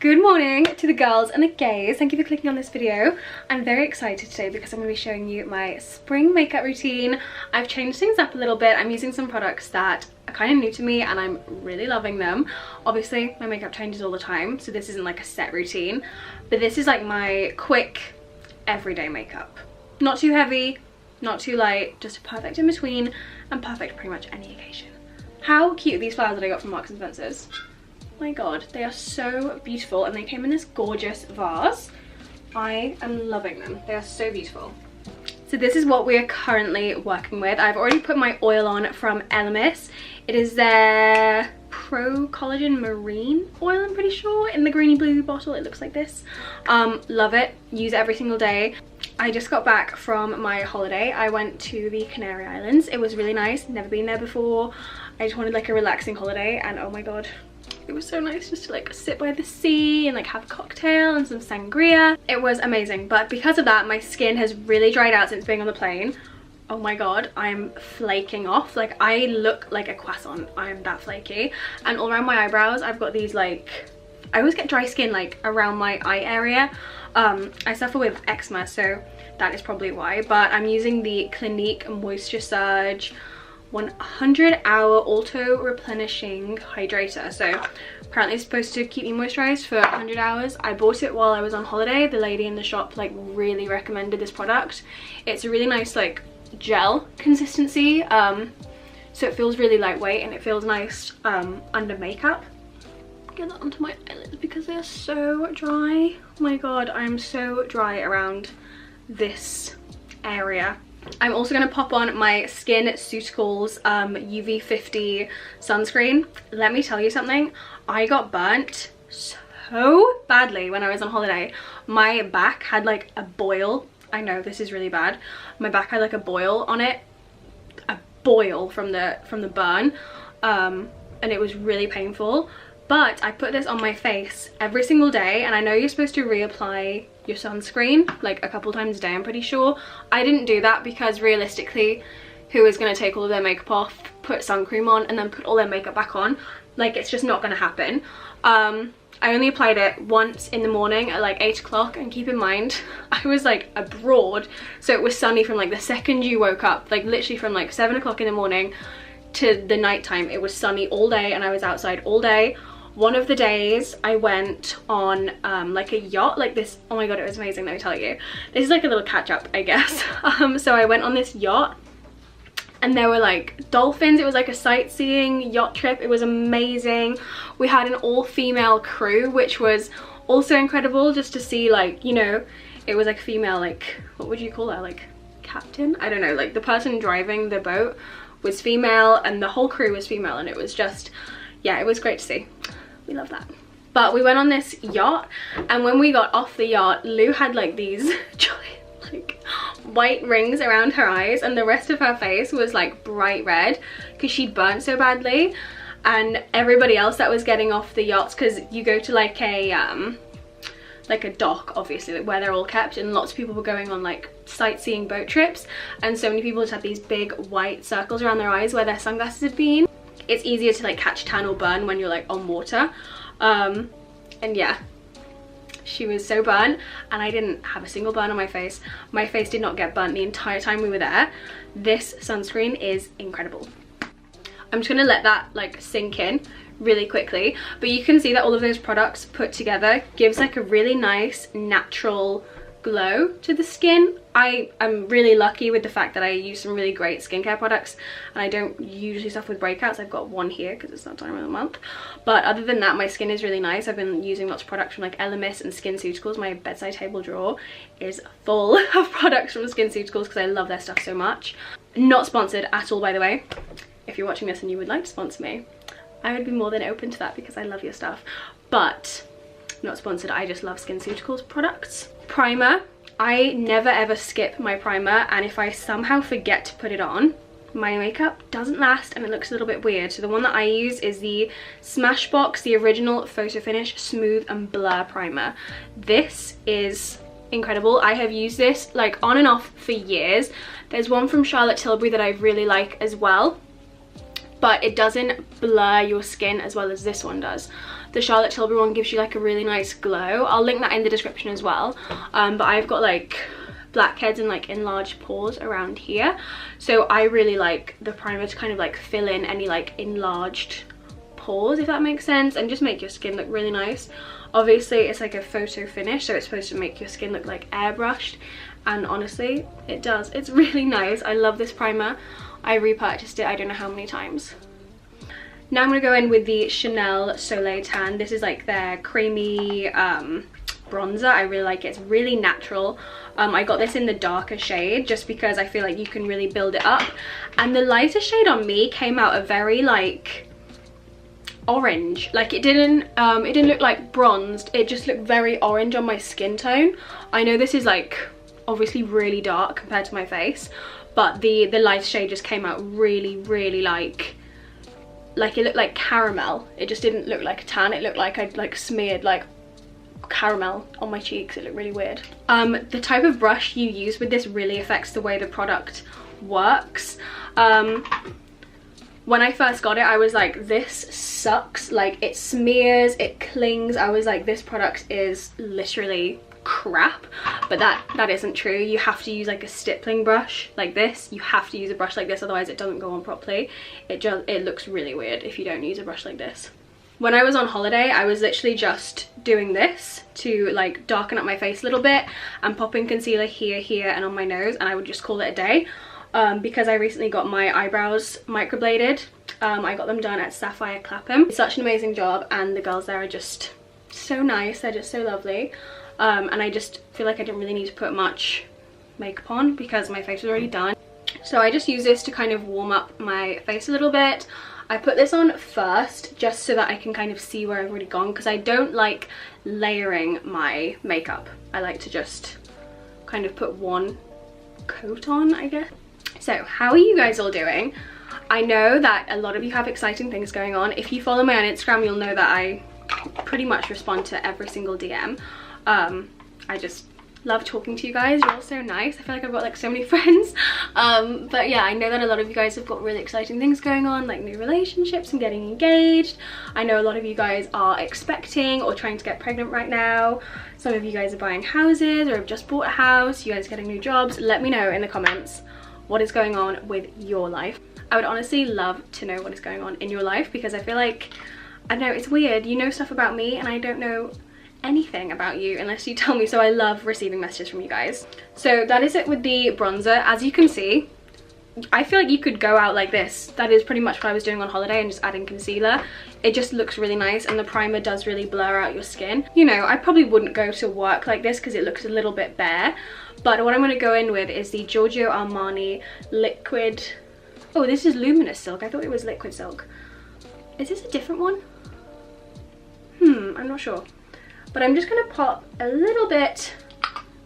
Good morning to the girls and the gays. Thank you for clicking on this video. I'm very excited today because I'm going to be showing you my spring makeup routine. I've changed things up a little bit. I'm using some products that are kind of new to me and I'm really loving them. Obviously my makeup changes all the time, so this isn't like a set routine, but this is like my quick everyday makeup. Not too heavy, not too light, just perfect in between and perfect for pretty much any occasion. How cute are these flowers that I got from Marks and Spencer's? My god, they are so beautiful and they came in this gorgeous vase. I am loving them. They are so beautiful. So this is what we are currently working with. I've already put my oil on from Elemis. It is their Pro Collagen Marine oil, I'm pretty sure, in the greeny blue bottle. It looks like this. Love it. Use it every single day. I just got back from my holiday. I went to the Canary Islands. It was really nice. Never been there before. I just wanted like a relaxing holiday and oh my god, it was so nice just to like sit by the sea and like have a cocktail and some sangria. It was amazing, but because of that my skin has really dried out since being on the plane. Oh my god, I'm flaking off. Like I look like a croissant. I am that flaky. And all around my eyebrows I've got these like, I always get dry skin like around my eye area. I suffer with eczema, so that is probably why, but I'm using the Clinique Moisture Surge 100-hour auto replenishing hydrator. So apparently it's supposed to keep me moisturized for 100 hours. I bought it while I was on holiday. The lady in the shop like really recommended this product. It's a really nice like gel consistency, so it feels really lightweight and it feels nice under makeup. Get that onto my eyelids because they are so dry. Oh my god, I'm so dry around this area. I'm also going to pop on my Skin Suticals UV50 sunscreen. Let me tell you something, I got burnt so badly when I was on holiday. My back had like a boil. I know this is really bad. My back had like a boil on it, a boil from the burn, and it was really painful. But I put this on my face every single day, and I know you're supposed to reapply your sunscreen like a couple times a day, I'm pretty sure. I didn't do that because realistically, who is going to take all of their makeup off, put sun cream on and then put all their makeup back on? Like, it's just not going to happen. I only applied it once in the morning at like 8 o'clock, and keep in mind I was like abroad, so it was sunny from like the second you woke up, like literally from like 7 o'clock in the morning to the night time. It was sunny all day and I was outside all day. One of the days I went on like a yacht like this. Oh my god, it was amazing, let me tell you. This is like a little catch up, I guess. So I went on this yacht and there were like dolphins. It was like a sightseeing yacht trip. It was amazing. We had an all-female crew, which was also incredible, just to see like, you know, it was like female, like, what would you call her, like captain? I don't know, like the person driving the boat was female and the whole crew was female, and it was just, yeah, it was great to see. We love that. But we went on this yacht, and when we got off the yacht, Lou had like these giant like white rings around her eyes, and the rest of her face was like bright red because she'd burnt so badly. And everybody else that was getting off the yachts, because you go to like a dock obviously, like where they're all kept, and lots of people were going on like sightseeing boat trips, and so many people just had these big white circles around their eyes where their sunglasses had been. It's easier to like catch tan or burn when you're like on water, and yeah, she was so burnt and I didn't have a single burn on my face. My face did not get burnt the entire time we were there. This sunscreen is incredible. I'm just gonna let that like sink in really quickly, but you can see that all of those products put together gives like a really nice natural glow to the skin. I am really lucky with the fact that I use some really great skincare products and I don't usually suffer with breakouts. I've got one here because it's not time of the month, but other than that my skin is really nice. I've been using lots of products from like Elemis and Skin Suticals. My bedside table drawer is full of products from Skin Suticals because I love their stuff so much. Not sponsored at all, by the way. If you're watching this and you would like to sponsor me, I would be more than open to that because I love your stuff, but not sponsored. I just love Skin Suticals products. Primer, I never ever skip my primer, and if I somehow forget to put it on, my makeup doesn't last and it looks a little bit weird. So the one that I use is the Smashbox, the original Photo Finish Smooth and Blur Primer. This is incredible. I have used this like on and off for years. There's one from Charlotte Tilbury that I really like as well, but it doesn't blur your skin as well as this one does. The Charlotte Tilbury one gives you like a really nice glow. I'll link that in the description as well. But I've got like blackheads and like enlarged pores around here, so I really like the primer to kind of like fill in any like enlarged pores, if that makes sense, and just make your skin look really nice. Obviously it's like a photo finish, so it's supposed to make your skin look like airbrushed, and honestly it does. It's really nice. I love this primer. I repurchased it I don't know how many times. Now I'm going to go in with the Chanel Soleil Tan. This is like their creamy bronzer. I really like it. It's really natural. I got this in the darker shade just because I feel like you can really build it up, and the lighter shade on me came out a very like orange. Like it didn't look like bronzed, it just looked very orange on my skin tone. I know this is like obviously really dark compared to my face, but the light shade just came out really like it looked like caramel. It just didn't look like a tan. It looked like I'd like smeared like caramel on my cheeks. It looked really weird. The type of brush you use with this really affects the way the product works. When I first got it, I was like, this sucks. Like it smears, it clings. I was like, this product is literally crap. But that isn't true. You have to use like a stippling brush like this. You have to use a brush like this, otherwise it doesn't go on properly. It looks really weird if you don't use a brush like this. When I was on holiday, I was literally just doing this to like darken up my face a little bit and popping concealer here and on my nose, and I would just call it a day. Because I recently got my eyebrows microbladed. I got them done at Sapphire Clapham. It's such an amazing job, and the girls there are just so nice. They're just so lovely. And I just feel like I didn't really need to put much makeup on because my face was already done. So I just use this to kind of warm up my face a little bit. I put this on first just so that I can kind of see where I've already gone, because I don't like layering my makeup. I like to just kind of put one coat on, I guess. So how are you guys all doing? I know that a lot of you have exciting things going on. If you follow me on Instagram, you'll know that I pretty much respond to every single DM. I just love talking to you guys. You're all so nice. I feel like I've got like so many friends. But yeah, I know that a lot of you guys have got really exciting things going on, like new relationships and getting engaged. I know a lot of you guys are expecting or trying to get pregnant right now. Some of you guys are buying houses or have just bought a house. You guys are getting new jobs. Let me know in the comments what is going on with your life. I would honestly love to know what is going on in your life, because I feel like, I don't know, it's weird. You know stuff about me and I don't know anything about you unless you tell me, so I love receiving messages from you guys. So that is it with the bronzer. As you can see, I feel like you could go out like this. That is pretty much what I was doing on holiday, and just adding concealer. It just looks really nice, and the primer does really blur out your skin. You know, I probably wouldn't go to work like this because it looks a little bit bare, but what I'm going to go in with is the Giorgio Armani liquid. Oh, this is luminous silk. I thought it was liquid silk. Is this a different one? I'm not sure. But I'm just gonna pop a little bit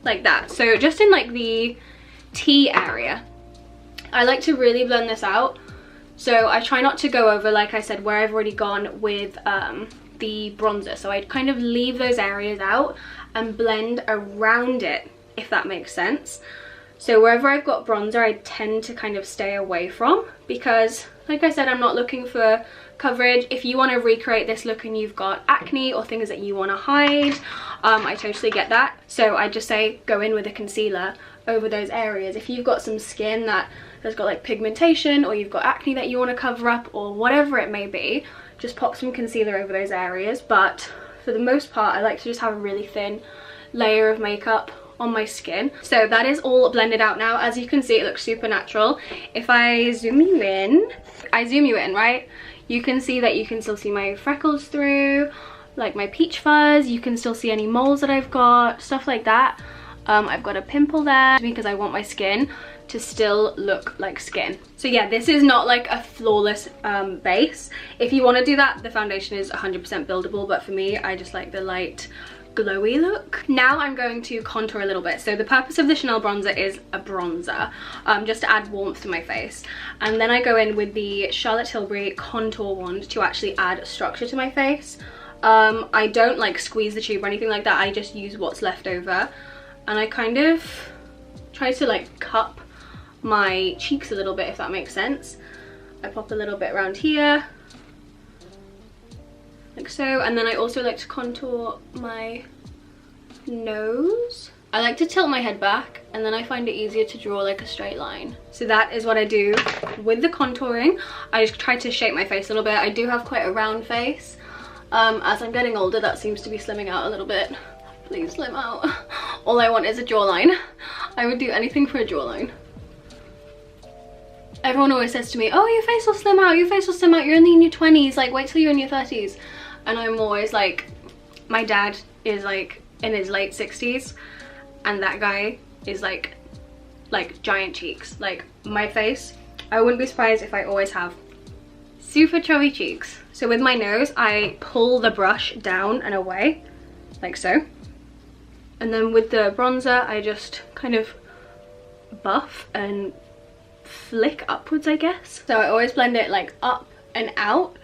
like that. So just in like the T area. I like to really blend this out. So I try not to go over, like I said, where I've already gone with the bronzer. So I kind of leave those areas out and blend around it, if that makes sense. So wherever I've got bronzer, I tend to kind of stay away from, because like I said, I'm not looking for coverage. If you want to recreate this look and you've got acne or things that you want to hide, I totally get that. So I just say go in with a concealer over those areas. If you've got some skin that has got like pigmentation, or you've got acne that you want to cover up, or whatever it may be, just pop some concealer over those areas. But for the most part, I like to just have a really thin layer of makeup on my skin. So that is all blended out now. As you can see, it looks super natural. If I zoom you in, right? You can see that you can still see my freckles through, like my peach fuzz. You can still see any moles that I've got, stuff like that. I've got a pimple there because I want my skin to still look like skin. So yeah, this is not like a flawless base. If you want to do that, the foundation is 100% buildable, but for me, I just like the light glowy look. Now I'm going to contour a little bit. So the purpose of the Chanel bronzer is a bronzer, just to add warmth to my face. And then I go in with the Charlotte Tilbury contour wand to actually add structure to my face. I don't like squeeze the tube or anything like that. I just use what's left over, and I kind of try to like cup my cheeks a little bit, if that makes sense. I pop a little bit around here, like so, and then I also like to contour my nose. I like to tilt my head back, and then I find it easier to draw like a straight line. So that is what I do with the contouring. I just try to shape my face a little bit. I do have quite a round face. As I'm getting older, that seems to be slimming out a little bit. Please slim out. All I want is a jawline. I would do anything for a jawline. Everyone always says to me, oh, your face will slim out, your face will slim out, you're only in your 20s, like wait till you're in your 30s. And I'm always like, my dad is like in his late 60s, and that guy is like giant cheeks. Like my face, I wouldn't be surprised if I always have super chubby cheeks. So with my nose, I pull the brush down and away, like so. And then with the bronzer, I just kind of buff and flick upwards, I guess. So I always blend it like up and out.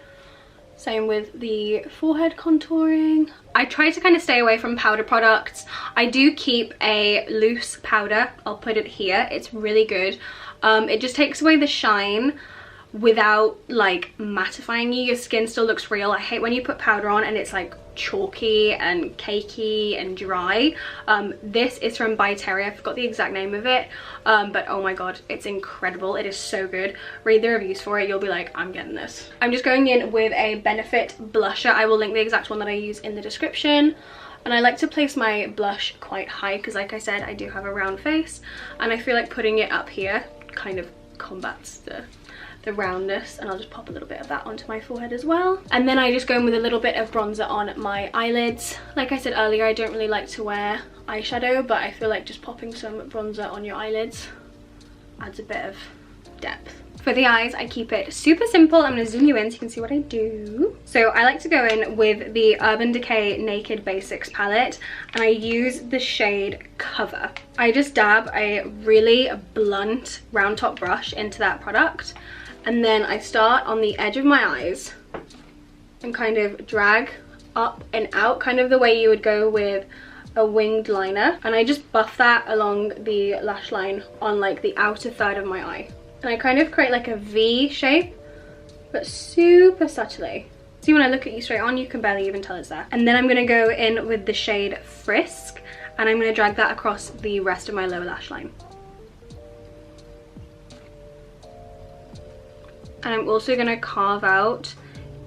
Same with the forehead contouring. I try to kind of stay away from powder products. I do keep a loose powder. I'll put it here. It's really good. It just takes away the shine without like mattifying you. Your skin still looks real. I hate when you put powder on and it's like chalky and cakey and dry. This is from By Terry. I forgot the exact name of it, but oh my god, it's incredible. It is so good. Read the reviews for it, you'll be like, I'm getting this. I'm just going in with a Benefit blusher. I will link the exact one that I use in the description. And I like to place my blush quite high because, like I said, I do have a round face, and I feel like putting it up here kind of combats the roundness. And I'll just pop a little bit of that onto my forehead as well. And then I just go in with a little bit of bronzer on my eyelids. Like I said earlier, I don't really like to wear eyeshadow, but I feel like just popping some bronzer on your eyelids adds a bit of depth. For the eyes, I keep it super simple. I'm going to zoom you in so you can see what I do. So I like to go in with the Urban Decay Naked Basics palette, and I use the shade Cover. I just dab a really blunt round top brush into that product, and then I start on the edge of my eyes and kind of drag up and out, kind of the way you would go with a winged liner. And I just buff that along the lash line on like the outer third of my eye. And I kind of create like a V shape, but super subtly. See, when I look at you straight on, you can barely even tell it's there. And then I'm gonna go in with the shade Frisk, and I'm gonna drag that across the rest of my lower lash line. And I'm also gonna carve out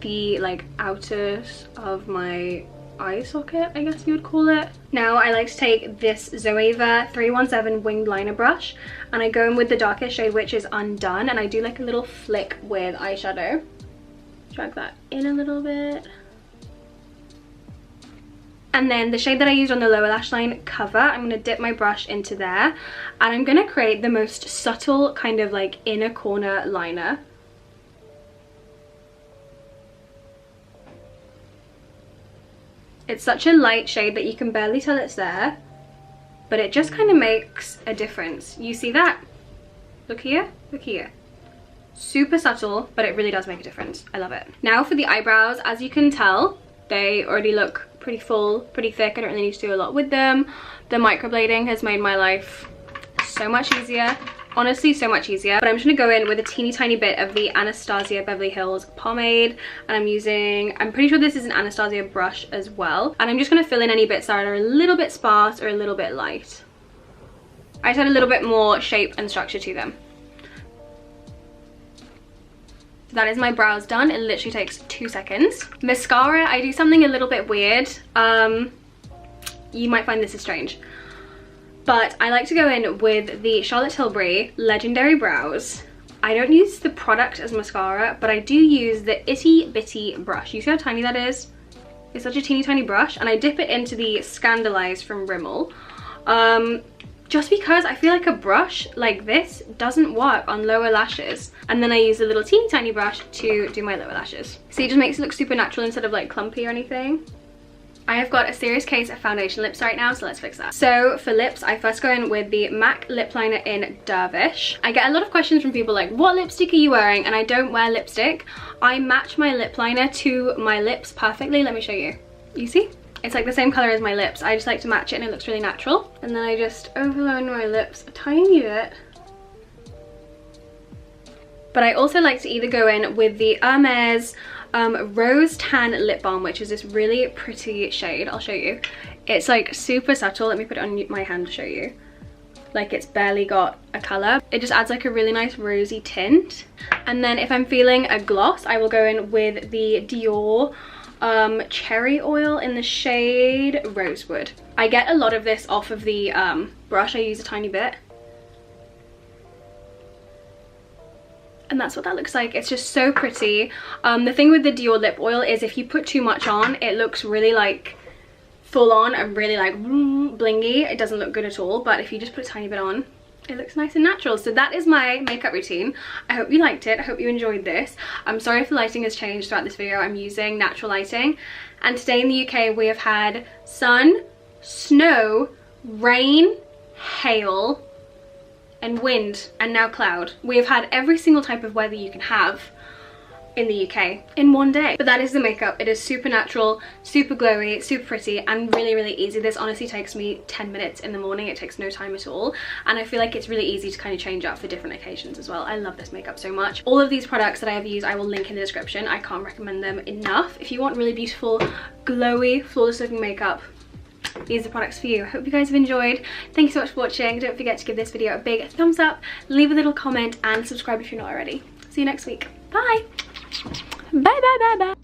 the like outers of my eye socket, I guess you would call it. Now I like to take this Zoeva 317 winged liner brush, and I go in with the darkest shade, which is Undone, and I do like a little flick with eyeshadow. Drag that in a little bit. And then the shade that I used on the lower lash line, Cover, I'm going to dip my brush into there, and I'm going to create the most subtle kind of like inner corner liner. It's such a light shade that you can barely tell it's there, but it just kind of makes a difference. You see that? Look here, look here. Super subtle, but it really does make a difference. I love it. Now for the eyebrows, as you can tell, they already look pretty full, pretty thick. I don't really need to do a lot with them. The microblading has made my life so much easier. Honestly, so much easier. But I'm just gonna go in with a teeny tiny bit of the Anastasia Beverly Hills pomade, and I'm pretty sure this is an Anastasia brush as well, and I'm just gonna fill in any bits that are a little bit sparse or a little bit light. I just add a little bit more shape and structure to them. So that is my brows done. It literally takes 2 seconds. Mascara, I do something a little bit weird. You might find this is strange, but I like to go in with the Charlotte Tilbury Legendary Brows. I don't use the product as mascara, but I do use the Itty Bitty brush. You see how tiny that is? It's such a teeny tiny brush, and I dip it into the Scandalize from Rimmel. Just because I feel like a brush like this doesn't work on lower lashes. And then I use a little teeny tiny brush to do my lower lashes. See, it just makes it look super natural instead of like clumpy or anything. I have got a serious case of foundation lips right now, so let's fix that. So for lips, I first go in with the MAC lip liner in Dervish. I get a lot of questions from people like, what lipstick are you wearing? And I don't wear lipstick. I match my lip liner to my lips perfectly. Let me show you. You see? It's like the same color as my lips. I just like to match it and it looks really natural. And then I just overline my lips a tiny bit. But I also like to either go in with the Hermes Rose Tan Lip Balm, which is this really pretty shade. I'll show you. It's like super subtle. Let me put it on my hand to show you. Like it's barely got a colour. It just adds like a really nice rosy tint. And then if I'm feeling a gloss, I will go in with the Dior Cherry Oil in the shade Rosewood. I get a lot of this off of the brush. I use a tiny bit. And that's what that looks like. It's just so pretty. The thing with the Dior lip oil is if you put too much on, it looks really like full on and really like blingy. It doesn't look good at all, but if you just put a tiny bit on, it looks nice and natural. So that is my makeup routine. I hope you liked it. I hope you enjoyed this. I'm sorry if the lighting has changed throughout this video. I'm using natural lighting, and today in the UK we have had sun, snow, rain, hail and wind, and now cloud. We have had every single type of weather you can have in the UK in one day. But that is the makeup. It is super natural, super glowy, super pretty, and really, really easy. This honestly takes me 10 minutes in the morning. It takes no time at all. And I feel like it's really easy to kind of change up for different occasions as well. I love this makeup so much. All of these products that I have used, I will link in the description. I can't recommend them enough. If you want really beautiful, glowy, flawless looking makeup, these are products for you. I hope you guys have enjoyed. Thank you so much for watching. Don't forget to give this video a big thumbs up, leave a little comment, and subscribe if you're not already. See you next week. Bye. Bye, bye, bye, bye.